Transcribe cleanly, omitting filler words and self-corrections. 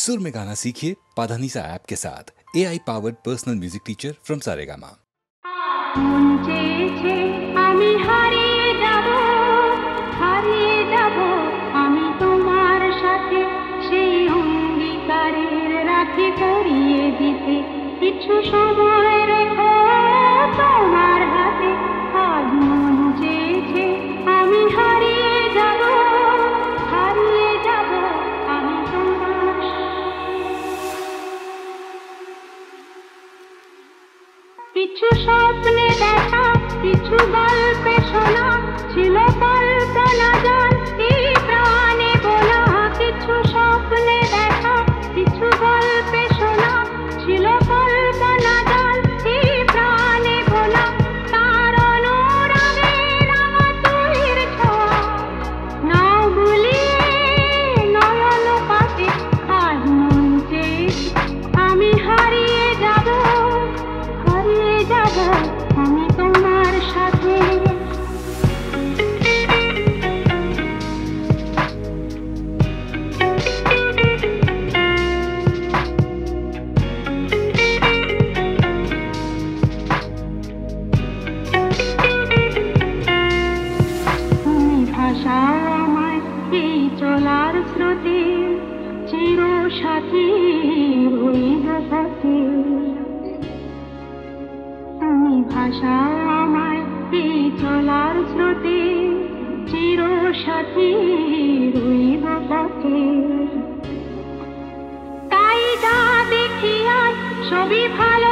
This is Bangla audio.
सुर में गाना सीखिए पाधानीसा ऐप के साथ। AI powered personal music teacher from Saregama. কিছু স্বপ্নে দেখা, কিছু গল্পে শোনা, ছিল কল্পনা জাল এই প্রাণে বোনা। কিছু স্বপ্নে দেখা, কিছু গল্পে শোনা, ছিল কল্পনা জাল এই প্রাণে বোনা। তার অনুরাগে রাঙা তুলির ছোঁয়া, নাও ভুলিয়ে নয়ন পাতে। আজ মন চেয়েছে আমি হারিয়ে যাব, আমি তোমার সাথে। তুমি ভাষাও আমায় এই চলার স্রোতে, চির সাথী হইব পথে। তুমি ভাষাও আমায় এই চলার স্রোতে, চির সাথী রইব পথে। তাই যা দেখি আজ সবই ভালো